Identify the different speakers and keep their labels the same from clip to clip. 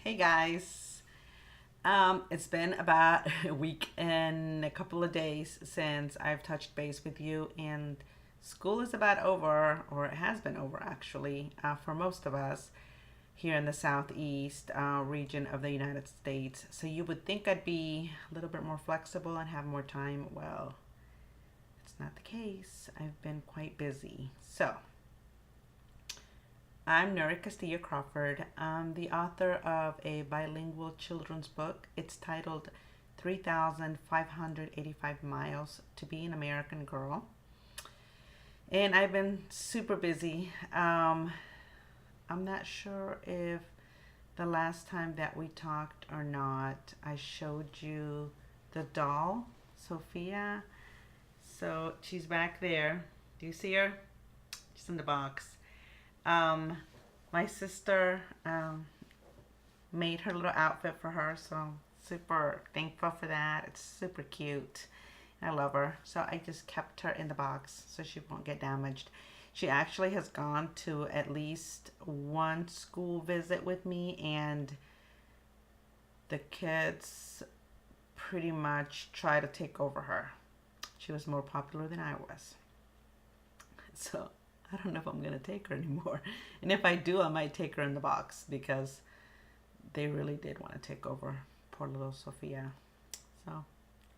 Speaker 1: Hey guys. It's been about a week and a couple of days since I've touched base with you, and school is about over, or it has been over actually, for most of us here in the southeast region of the United States. So you would think I'd be a little bit more flexible and have more time. Well, it's not the case. I've been quite busy. So, I'm Nuri Castillo Crawford. I'm the author of a bilingual children's book. It's titled 3,585 Miles to Be an American Girl. And I've been super busy. I'm not sure if the last time that we talked or not, I showed you the doll, Sophia. So she's back there. Do you see her? She's in the box. Um, my sister made her little outfit for her, so super thankful for that. It's super cute. I love her. So I just kept her in the box so she won't get damaged. She actually has gone to at least one school visit with me, and the kids pretty much try to take over her. She was more popular than I was. So I don't know if I'm going to take her anymore. And if I do, I might take her in the box because they really did want to take over poor little Sophia. So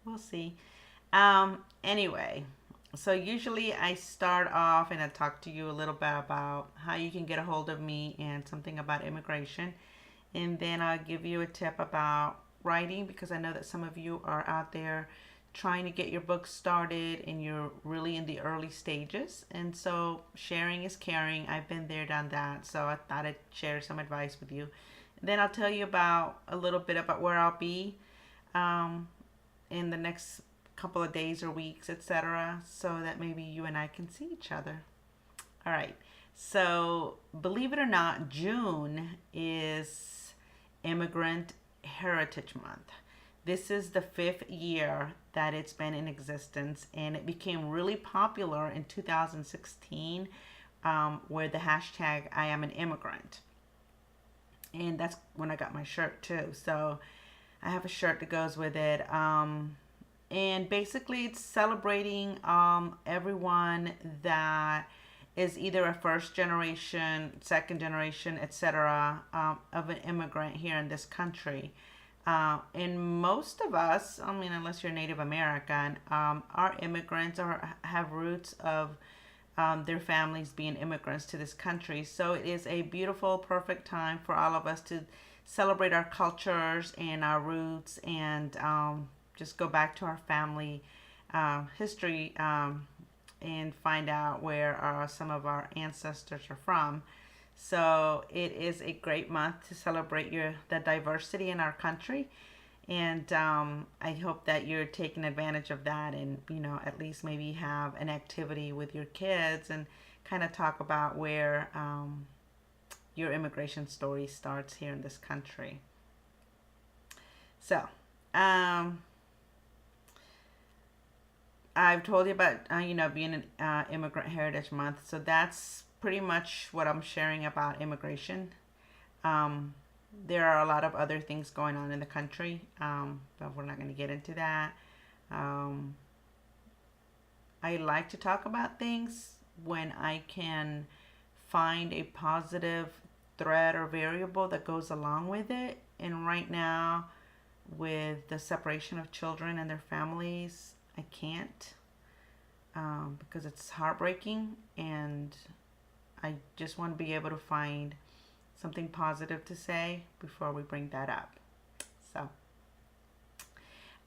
Speaker 1: we'll see. Anyway, so usually I start off and I talk to you a little bit about how you can get a hold of me and something about immigration. And then I'll give you a tip about writing, because I know that some of you are out there trying to get your book started and you're really in the early stages. And so sharing is caring. I've been there, done that. So I thought I'd share some advice with you. And then I'll tell you about a little bit about where I'll be in the next couple of days or weeks, etc., so that maybe you and I can see each other. All right. So believe it or not, June is Immigrant Heritage Month. This is the 5th year that it's been in existence, and it became really popular in 2016 where the hashtag I am an immigrant. And that's when I got my shirt too. So I have a shirt that goes with it. And basically, it's celebrating everyone that is either a first generation, second generation, etc., of an immigrant here in this country. And most of us, I mean, unless you're Native American, are immigrants or have roots of their families being immigrants to this country. So it is a beautiful, perfect time for all of us to celebrate our cultures and our roots, and just go back to our family history and find out where some of our ancestors are from. So it is a great month to celebrate the diversity in our country, and I hope that you're taking advantage of that, and at least maybe have an activity with your kids and kind of talk about where your immigration story starts here in this country. So I've told you about being an Immigrant Heritage Month, so that's pretty much what I'm sharing about immigration. There are a lot of other things going on in the country, but we're not going to get into that. I like to talk about things when I can find a positive thread or variable that goes along with it. And right now, with the separation of children and their families, I can't, because it's heartbreaking, and I just want to be able to find something positive to say before we bring that up. So,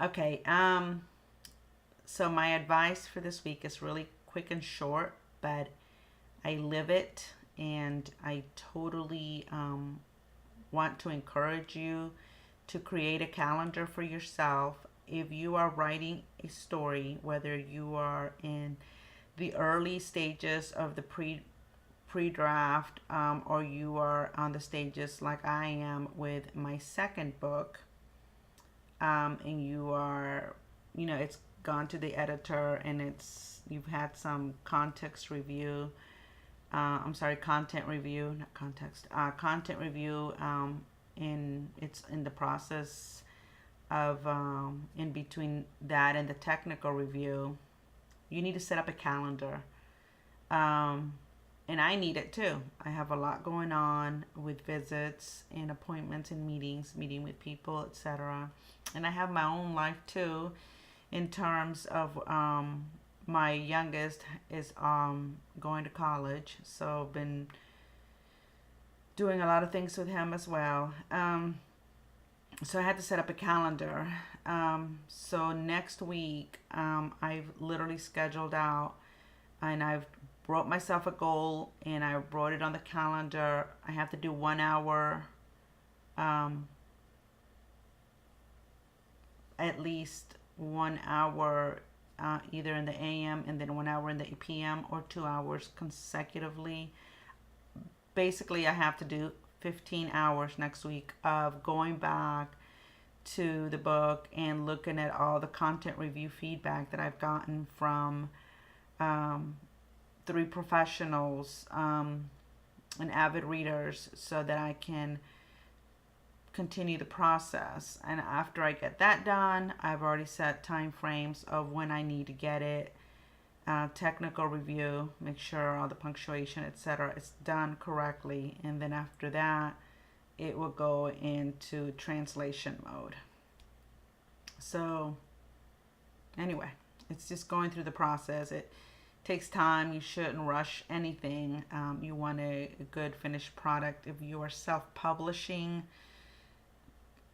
Speaker 1: okay. So my advice for this week is really quick and short, but I live it, and I totally want to encourage you to create a calendar for yourself. If you are writing a story, whether you are in the early stages of the pre-draft, or you are on the stages like I am with my second book, and you are, it's gone to the editor, and you've had some content review, not context, content review, and it's in the process of in between that and the technical review, you need to set up a calendar. Um, and I need it too. I have a lot going on with visits and appointments and meetings, meeting with people, etc. And I have my own life too, in terms of my youngest is going to college, so I've been doing a lot of things with him as well. So I had to set up a calendar. So next week, I've literally scheduled out, and I've wrote myself a goal, and I wrote it on the calendar. I have to do 1 hour, um, at least 1 hour, either in the AM and then 1 hour in the PM, or 2 hours consecutively. Basically, I have to do 15 hours next week of going back to the book and looking at all the content review feedback that I've gotten from um, 3 professionals and avid readers, so that I can continue the process. And after I get that done, I've already set time frames of when I need to get it. Technical review, make sure all the punctuation, etc., is done correctly, and then after that, it will go into translation mode. So, anyway, it's just going through the process. It takes time. You shouldn't rush anything. You want a good finished product. If you are self-publishing,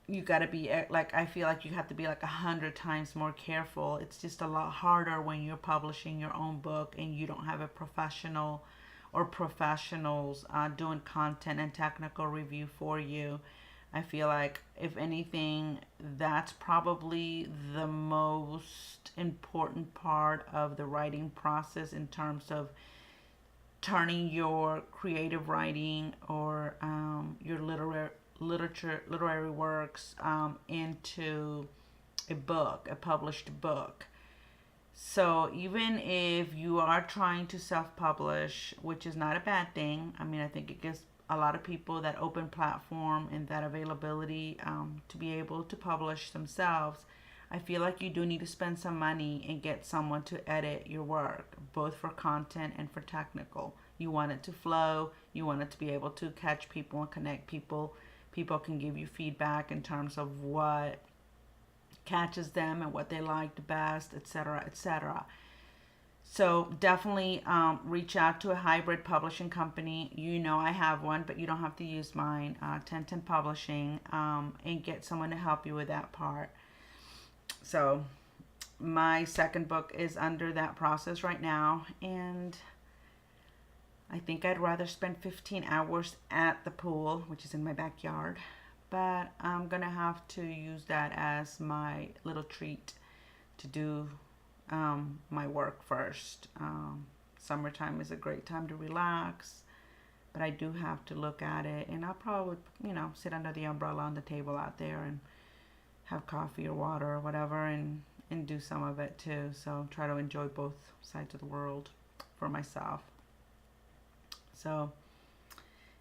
Speaker 1: you got to be like, I feel like you have to be like 100 times more careful. It's just a lot harder when you're publishing your own book and you don't have a professional or professionals doing content and technical review for you. I feel like, if anything, that's probably the most important part of the writing process, in terms of turning your creative writing or your literary works into a book, a published book. So even if you are trying to self-publish, which is not a bad thing, I mean, I think it gives a lot of people that open platform and that availability to be able to publish themselves. I feel like you do need to spend some money and get someone to edit your work, both for content and for technical. You want it to flow. You want it to be able to catch people and connect people. People can give you feedback in terms of what catches them and what they liked best, etc., etc. So definitely reach out to a hybrid publishing company. You know I have one, but you don't have to use mine, 1010 Publishing, and get someone to help you with that part. So my second book is under that process right now, and I think I'd rather spend 15 hours at the pool, which is in my backyard, but I'm gonna have to use that as my little treat to do my work first. Summertime is a great time to relax, but I do have to look at it, and I'll probably, sit under the umbrella on the table out there and have coffee or water or whatever, and do some of it too. So try to enjoy both sides of the world for myself. So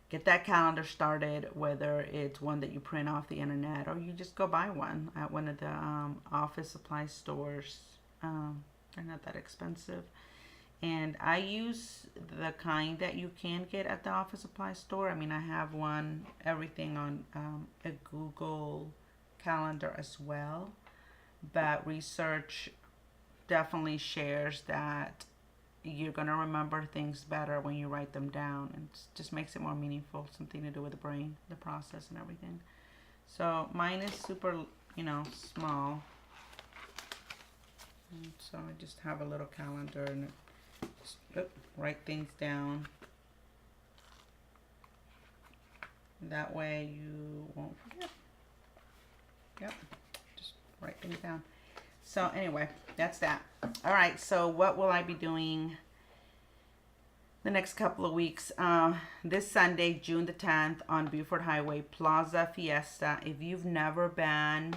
Speaker 1: get that calendar started, whether it's one that you print off the internet or you just go buy one at one of the office supply stores. They're not that expensive. And I use the kind that you can get at the office supply store. I mean, I have everything on a Google Calendar as well. But research definitely shares that you're going to remember things better when you write them down. And it just makes it more meaningful, something to do with the brain, the process and everything. So mine is super, small. And so I just have a little calendar and just write things down. That way you won't forget. Yep, just write things down. So anyway, that's that. All right, so what will I be doing the next couple of weeks? This Sunday, June the 10th, on Beaufort Highway, Plaza Fiesta. If you've never been,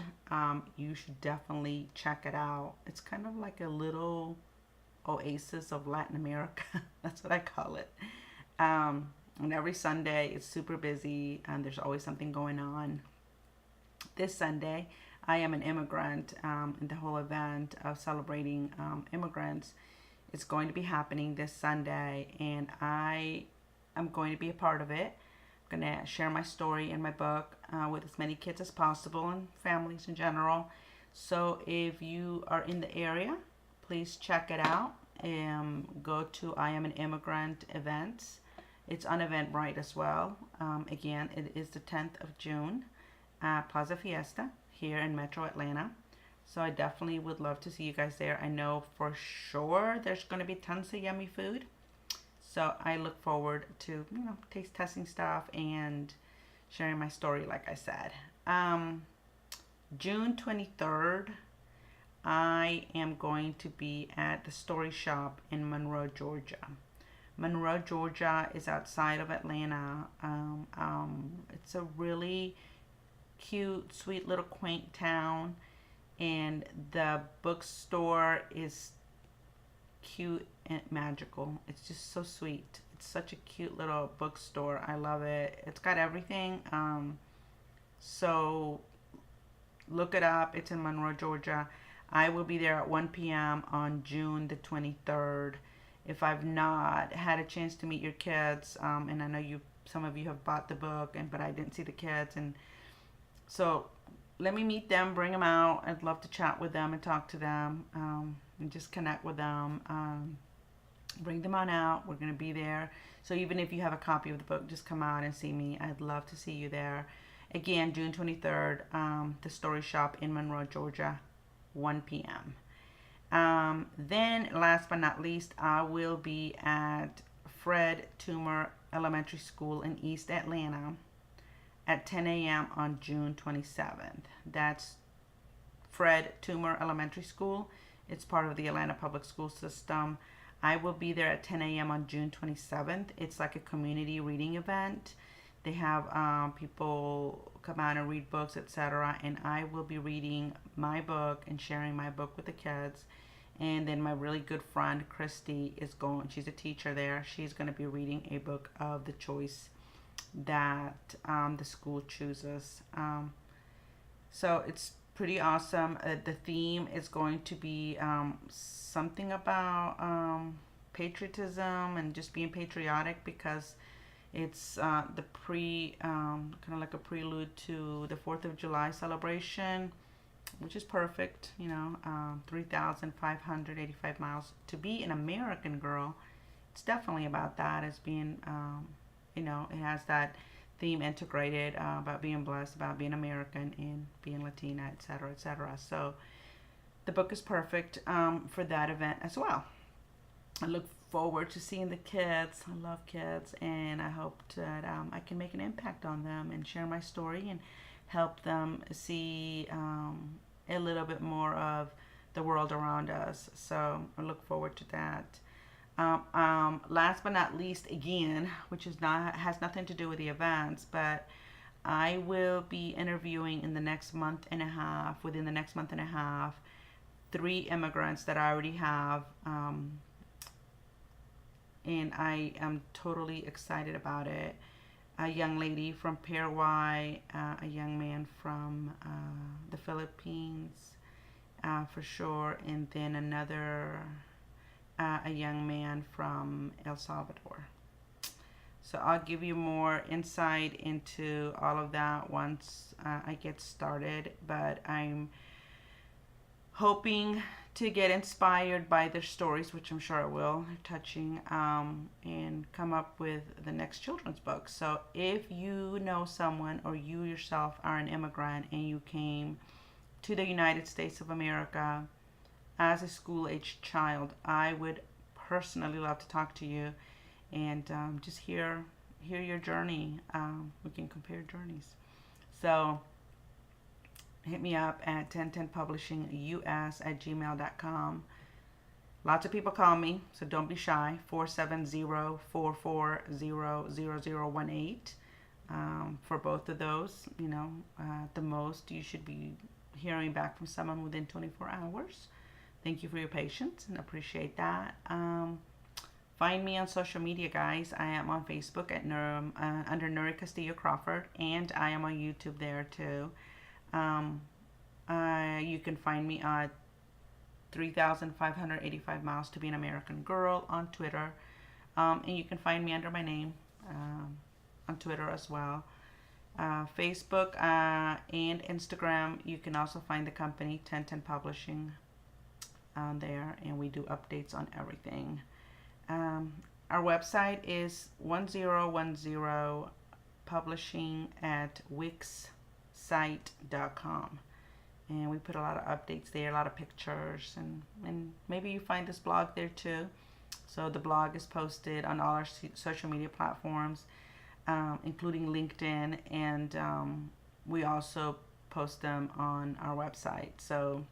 Speaker 1: you should definitely check it out. It's kind of like a little oasis of Latin America. That's what I call it. And every Sunday it's super busy and there's always something going on. This Sunday, I am an immigrant, and the whole event of celebrating immigrants is going to be happening this Sunday, and I am going to be a part of it. I'm going to share my story in my book with as many kids as possible and families in general. So if you are in the area, please check it out. Go to I Am an Immigrant events. It's on Eventbrite as well. Again, it is the 10th of June at Plaza Fiesta here in Metro Atlanta. So I definitely would love to see you guys there. I know for sure there's going to be tons of yummy food. So I look forward to, taste testing stuff and sharing my story, like I said. June 23rd, I am going to be at the Story Shop in Monroe, Georgia. Monroe, Georgia is outside of Atlanta. It's a really cute, sweet little quaint town, and the bookstore is cute and magical. It's just so sweet. It's such a cute little bookstore. I love it. It's got everything. So look it up. It's in Monroe, Georgia. I will be there at 1 p.m. on June the 23rd. If I've not had a chance to meet your kids, and I know some of you have bought the book, but I didn't see the kids, and so let me meet them, bring them out. I'd love to chat with them and talk to them, and just connect with them. Bring them on out. We're going to be there. So even if you have a copy of the book, just come out and see me. I'd love to see you there. Again, June 23rd, the Story Shop in Monroe, Georgia, 1 p.m. Then, last but not least, I will be at Fred Toomer Elementary School in East Atlanta at 10 a.m. on June 27th. That's Fred Toomer Elementary School. It's part of the Atlanta Public School System. I will be there at 10 a.m. on June 27th. It's like a community reading event. They have people come out and read books, etc. And I will be reading my book and sharing my book with the kids. And then my really good friend Christy is going. She's a teacher there. She's going to be reading a book of the choice that the school chooses. So it's pretty awesome. The theme is going to be something about patriotism and just being patriotic, because it's the kind of like a prelude to the 4th of July celebration, which is perfect. 3,585 miles. To be an American girl, it's definitely about that, as being it has that theme integrated about being blessed, about being American and being Latina, etc., etc. So the book is perfect for that event as well. I look forward to seeing the kids. I love kids, and I hope that I can make an impact on them and share my story and help them see a little bit more of the world around us. So I look forward to that. Last but not least, again, which has nothing to do with the events, but I will be interviewing within the next month and a half, 3 immigrants that I already have, and I am totally excited about it. A young lady from Paraguay, a young man from the Philippines, for sure, and then a young man from El Salvador. So I'll give you more insight into all of that once I get started, but I'm hoping to get inspired by their stories, which I'm sure I will, touching, and come up with the next children's book. So if you know someone, or you yourself are an immigrant and you came to the United States of America as a school-aged child, I would personally love to talk to you and just hear your journey. We can compare journeys. So hit me up at 1010publishingus@gmail.com. Lots of people call me, so don't be shy. 470-440-0018. For both of those, the most you should be hearing back from someone within 24 hours. Thank you for your patience and appreciate that. Find me on social media, guys. I am on Facebook at under Nuri Castillo Crawford, and I am on YouTube there too. Um, you can find me at 3,585 Miles to Be an American Girl on Twitter. And you can find me under my name on Twitter as well. Facebook and Instagram, you can also find the company 1010 Publishing on there, and we do updates on everything. Our website is 1010 publishing at wixsite.com, and we put a lot of updates there, a lot of pictures, and maybe you find this blog there too. So the blog is posted on all our social media platforms, including LinkedIn, and we also post them on our website. So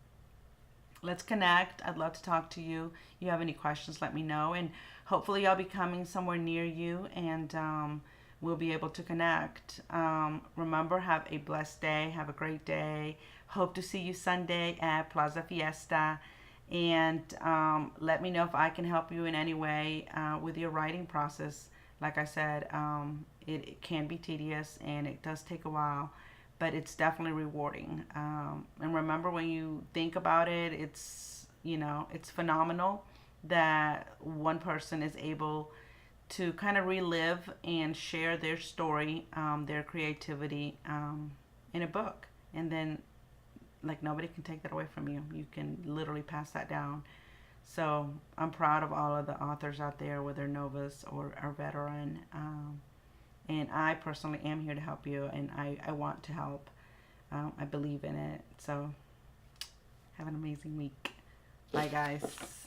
Speaker 1: let's connect. I'd love to talk to you. You have any questions, let me know, and hopefully I'll be coming somewhere near you, and we'll be able to connect. Remember, have a blessed day. Have a great day. Hope to see you Sunday at Plaza Fiesta. And let me know if I can help you in any way with your writing process. Like I said, it can be tedious and it does take a while, but it's definitely rewarding. And remember, when you think about it, it's phenomenal that one person is able to kind of relive and share their story, their creativity in a book, and then like nobody can take that away from you. You can literally pass that down. So I'm proud of all of the authors out there, whether novice or veteran. And I personally am here to help you, and I want to help. I believe in it. So have an amazing week. Bye, guys.